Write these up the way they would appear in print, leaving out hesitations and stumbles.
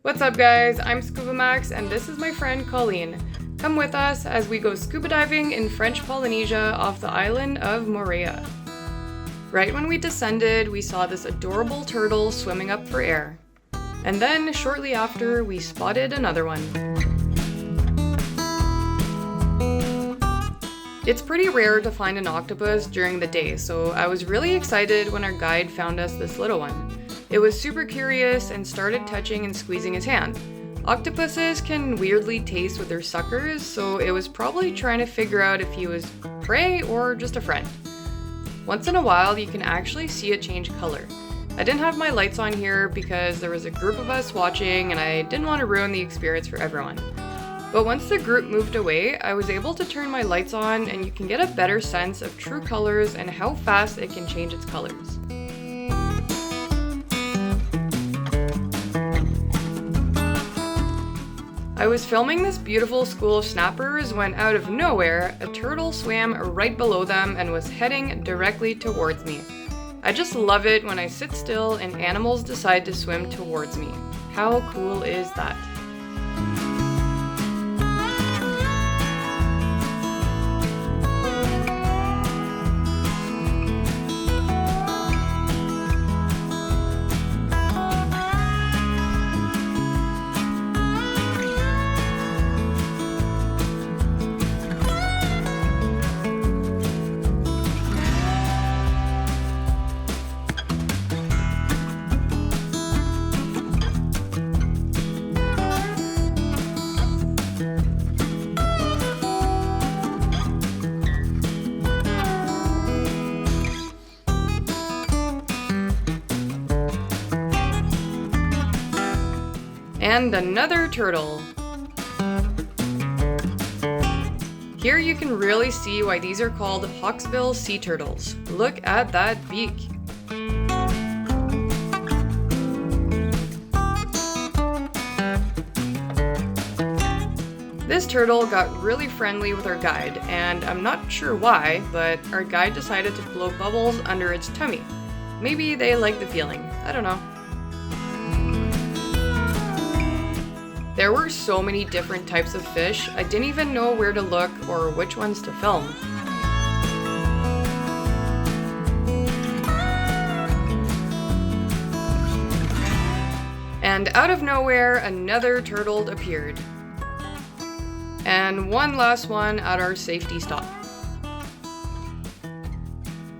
What's up guys, I'm Scuba Max and this is my friend Colleen. Come with us as we go scuba diving in French Polynesia off the island of Moorea. Right when we descended, we saw this adorable turtle swimming up for air. And then, shortly after, we spotted another one. It's pretty rare to find an octopus during the day, so I was really excited when our guide found us this little one. It was super curious and started touching and squeezing his hand. Octopuses can weirdly taste with their suckers, so it was probably trying to figure out if he was prey or just a friend. Once in a while, you can actually see it change color. I didn't have my lights on here because there was a group of us watching and I didn't want to ruin the experience for everyone. But once the group moved away, I was able to turn my lights on and you can get a better sense of true colors and how fast it can change its colors. I was filming this beautiful school of snappers when out of nowhere, a turtle swam right below them and was heading directly towards me. I just love it when I sit still and animals decide to swim towards me. How cool is that? And another turtle. Here you can really see why these are called hawksbill sea turtles. Look at that beak. This turtle got really friendly with our guide, and I'm not sure why, but our guide decided to blow bubbles under its tummy. Maybe they like the feeling, I don't know. There were so many different types of fish, I didn't even know where to look or which ones to film. And out of nowhere, another turtle appeared. And one last one at our safety stop.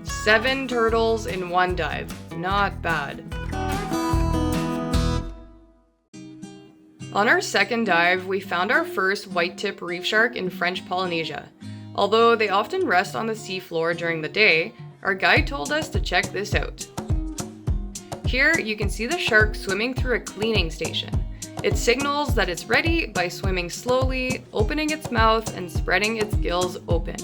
7 turtles in one dive, not bad. On our second dive, we found our first white-tip reef shark in French Polynesia. Although they often rest on the seafloor during the day, our guide told us to check this out. Here, you can see the shark swimming through a cleaning station. It signals that it's ready by swimming slowly, opening its mouth and spreading its gills open.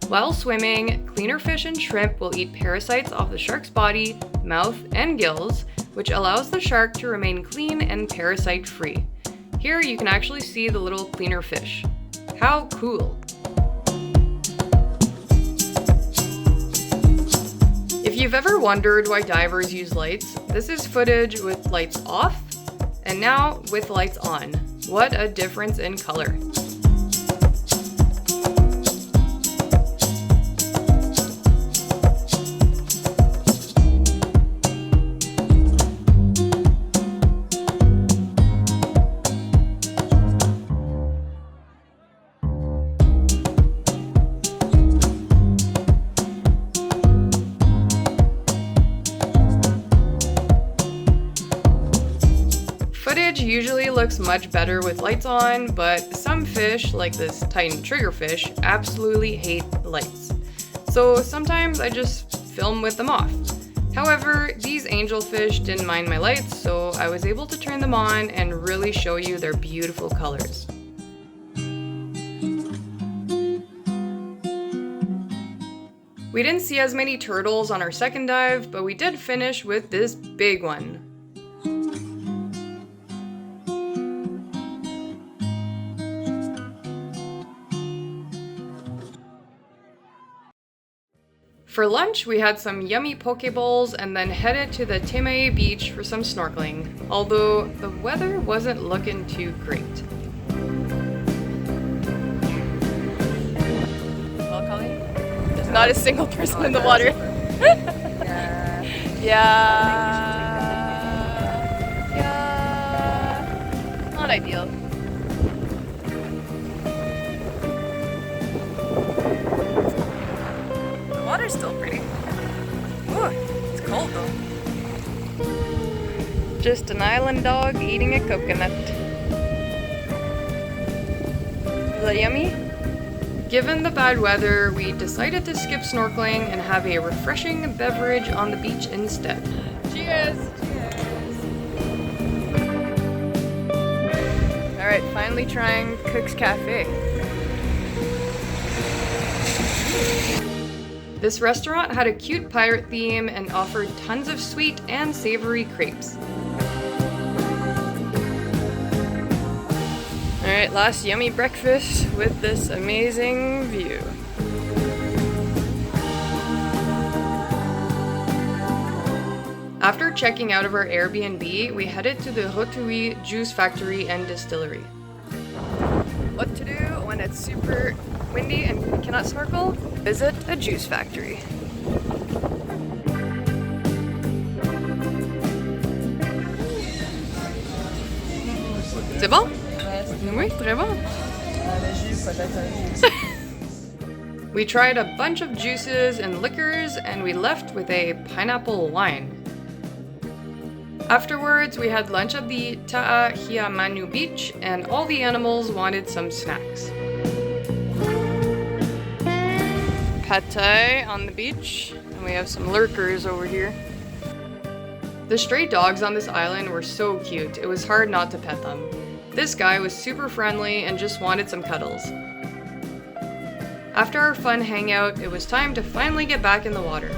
While swimming, cleaner fish and shrimp will eat parasites off the shark's body, mouth, and gills, which allows the shark to remain clean and parasite-free. Here you can actually see the little cleaner fish. How cool! If you've ever wondered why divers use lights, this is footage with lights off, and now with lights on. What a difference in color. Footage usually looks much better with lights on, but some fish, like this Titan triggerfish, absolutely hate lights. So sometimes I just film with them off. However, these angelfish didn't mind my lights, so I was able to turn them on and really show you their beautiful colors. We didn't see as many turtles on our second dive, but we did finish with this big one. For lunch, we had some yummy poke bowls and then headed to the Temae beach for some snorkeling, although the weather wasn't looking too great. Well, Colleen, there's not a single person in the water. Yeah. Not ideal. The water's still pretty. Ooh, it's cold though. Just an island dog eating a coconut. Is that yummy? Given the bad weather, we decided to skip snorkeling and have a refreshing beverage on the beach instead. Cheers! Cheers! Alright, finally trying Cook's Cafe. This restaurant had a cute pirate theme and offered tons of sweet and savory crepes. Alright, last yummy breakfast with this amazing view. After checking out of our Airbnb, we headed to the Rotui Juice Factory and Distillery. What to do when it's super windy and we cannot snorkel? Visit a juice factory. C'est bon? Oui, très bon. We tried a bunch of juices and liquors and we left with a pineapple wine. Afterwards, we had lunch at the Ta'ahiamanu beach and all the animals wanted some snacks. Pad thai on the beach, and we have some lurkers over here. The stray dogs on this island were so cute, it was hard not to pet them. This guy was super friendly and just wanted some cuddles. After our fun hangout, it was time to finally get back in the water.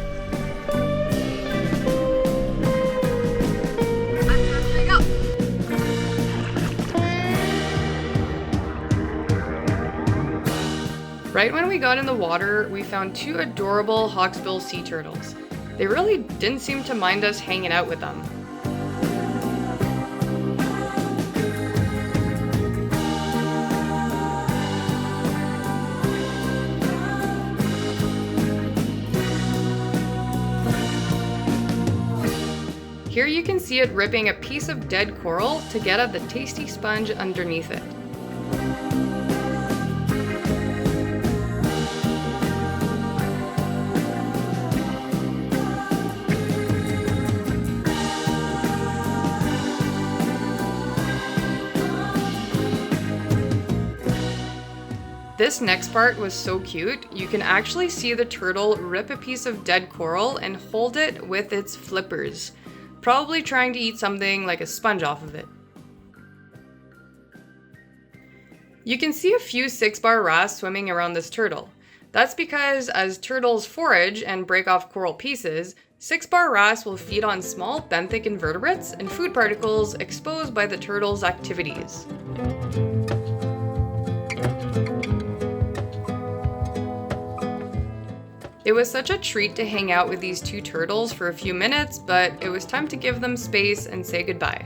Right when we got in the water, we found two adorable hawksbill sea turtles. They really didn't seem to mind us hanging out with them. Here you can see it ripping a piece of dead coral to get at the tasty sponge underneath it. This next part was so cute. You can actually see the turtle rip a piece of dead coral and hold it with its flippers, probably trying to eat something like a sponge off of it. You can see a few 6-bar wrasse swimming around this turtle. That's because as turtles forage and break off coral pieces, 6-bar wrasse will feed on small benthic invertebrates and food particles exposed by the turtle's activities. It was such a treat to hang out with these two turtles for a few minutes, but it was time to give them space and say goodbye.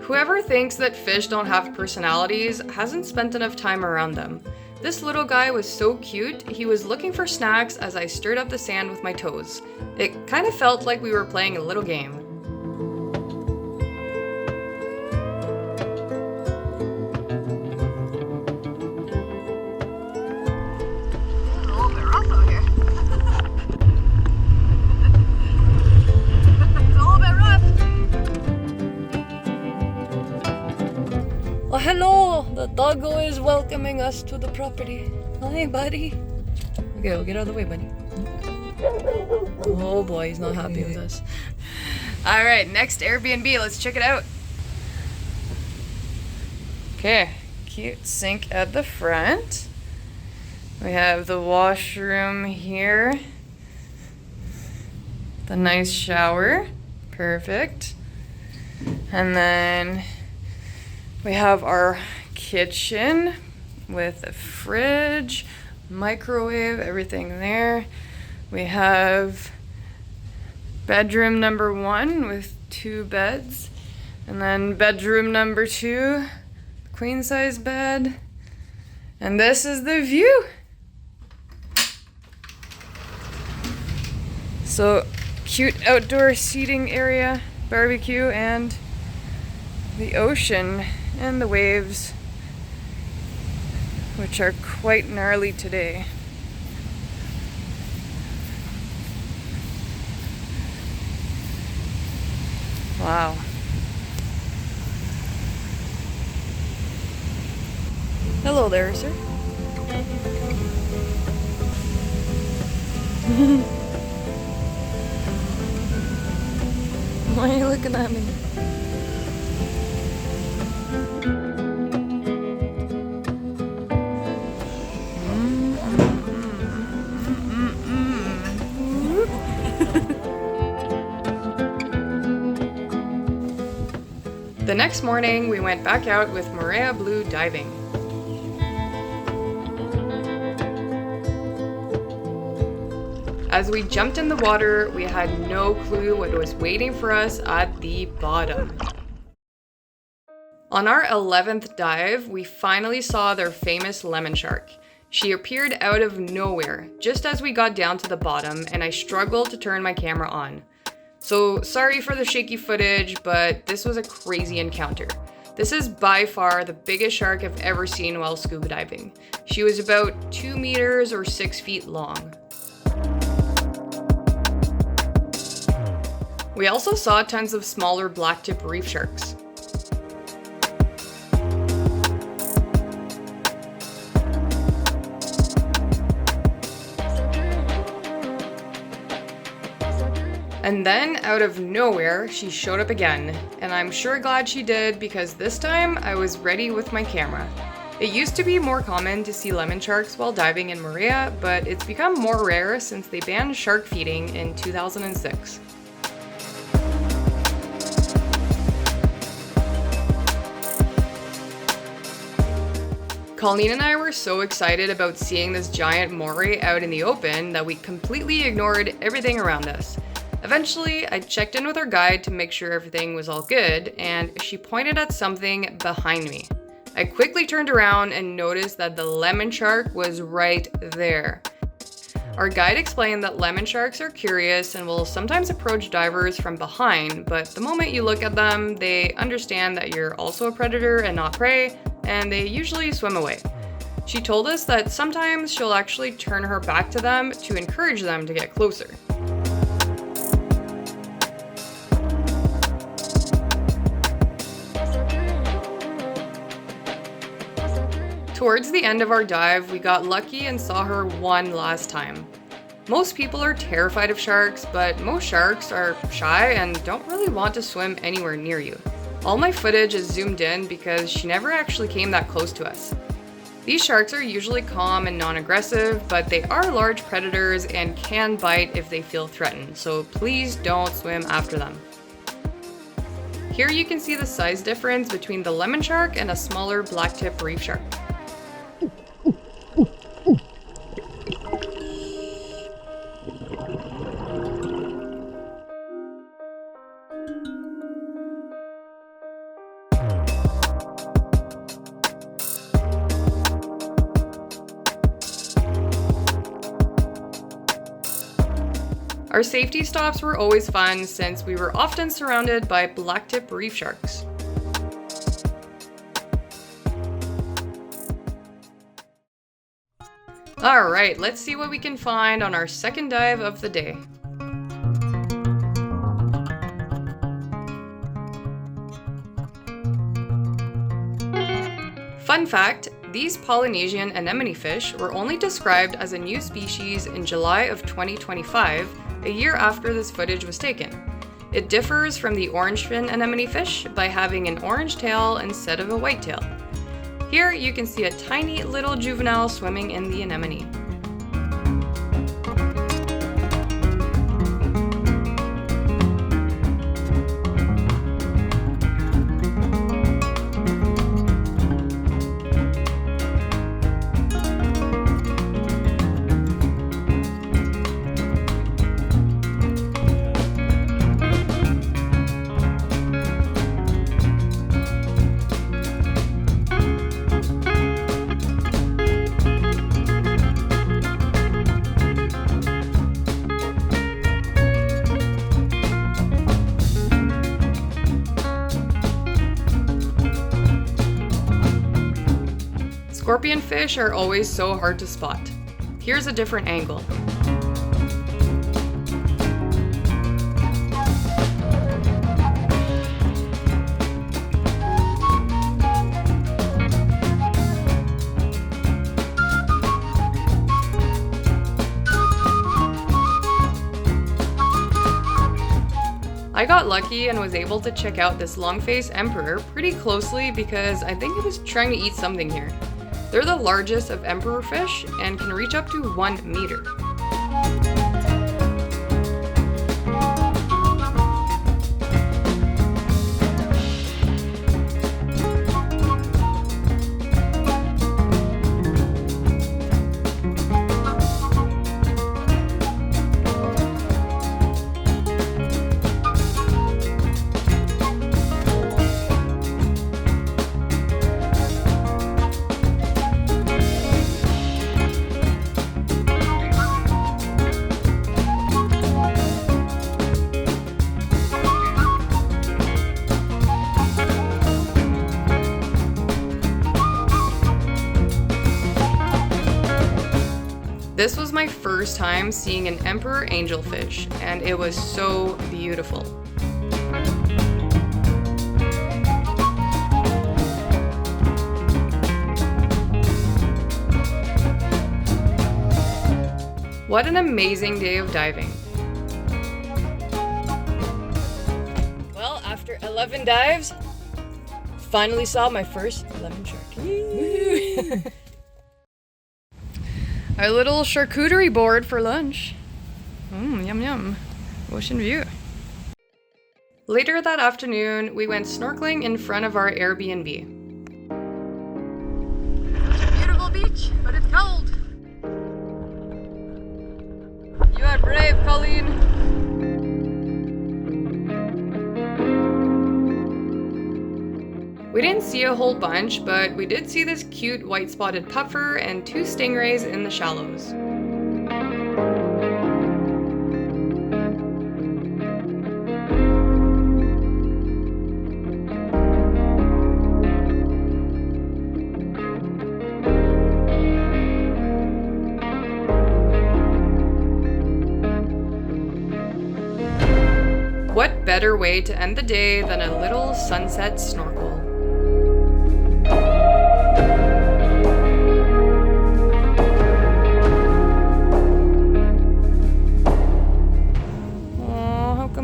Whoever thinks that fish don't have personalities hasn't spent enough time around them. This little guy was so cute, he was looking for snacks as I stirred up the sand with my toes. It kind of felt like we were playing a little game. Oh, hello! The doggo is welcoming us to the property. Hi, buddy. Okay, we'll get out of the way, buddy. Oh boy, he's not happy with us. Alright, next Airbnb, let's check it out. Okay, cute sink at the front. We have the washroom here. The nice shower. Perfect. And then we have our kitchen with a fridge, microwave, everything there. We have bedroom number 1 with 2 beds. And then bedroom number 2, queen size bed. And this is the view. So cute outdoor seating area, barbecue, and the ocean and the waves, which are quite gnarly today. Wow. Hello there, sir. Why are you looking at me? The next morning, we went back out with Maria Blue diving. As we jumped in the water, we had no clue what was waiting for us at the bottom. On our 11th dive, we finally saw their famous lemon shark. She appeared out of nowhere, just as we got down to the bottom, and I struggled to turn my camera on. So sorry for the shaky footage, but this was a crazy encounter. This is by far the biggest shark I've ever seen while scuba diving. She was about 2 meters or 6 feet long. We also saw tons of smaller blacktip reef sharks. And then, out of nowhere, she showed up again, and I'm sure glad she did because this time I was ready with my camera. It used to be more common to see lemon sharks while diving in Moorea, but it's become more rare since they banned shark feeding in 2006. Colleen and I were so excited about seeing this giant moray out in the open that we completely ignored everything around us. Eventually, I checked in with our guide to make sure everything was all good, and she pointed at something behind me. I quickly turned around and noticed that the lemon shark was right there. Our guide explained that lemon sharks are curious and will sometimes approach divers from behind, but the moment you look at them, they understand that you're also a predator and not prey, and they usually swim away. She told us that sometimes she'll actually turn her back to them to encourage them to get closer. Towards the end of our dive, we got lucky and saw her one last time. Most people are terrified of sharks, but most sharks are shy and don't really want to swim anywhere near you. All my footage is zoomed in because she never actually came that close to us. These sharks are usually calm and non-aggressive, but they are large predators and can bite if they feel threatened, so please don't swim after them. Here you can see the size difference between the lemon shark and a smaller blacktip reef shark. Our safety stops were always fun since we were often surrounded by blacktip reef sharks. Alright, let's see what we can find on our second dive of the day. Fun fact, these Polynesian anemone fish were only described as a new species in July of 2025, a year after this footage was taken. It differs from the orange fin anemone fish by having an orange tail instead of a white tail. Here you can see a tiny little juvenile swimming in the anemone. Scorpionfish are always so hard to spot. Here's a different angle. I got lucky and was able to check out this long-faced emperor pretty closely because I think it was trying to eat something here. They're the largest of emperor fish and can reach up to 1 meter. This was my first time seeing an emperor angelfish, and it was so beautiful. What an amazing day of diving. Well, after 11 dives, finally saw my first lemon shark. Our little charcuterie board for lunch. Yum yum. Ocean view. Later that afternoon, we went snorkeling in front of our Airbnb. Such a beautiful beach, but it's cold. You are brave, Colleen. We didn't see a whole bunch, but we did see this cute white-spotted puffer and 2 stingrays in the shallows. What better way to end the day than a little sunset snorkel?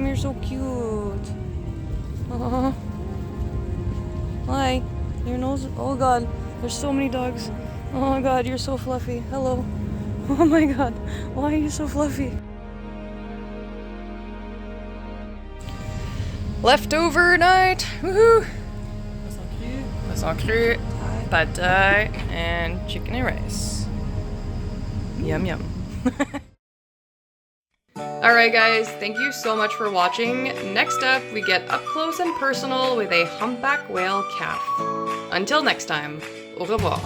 You're so cute. Aww. Hi. Your nose. Oh god. There's so many dogs. Oh my god, you're so fluffy. Hello. Oh my god. Why are you so fluffy? Leftover night. Woohoo! Poisson cru, pad thai, and chicken and rice. Yum yum. Alright guys, thank you so much for watching. Next up, we get up close and personal with a humpback whale calf. Until next time, au revoir.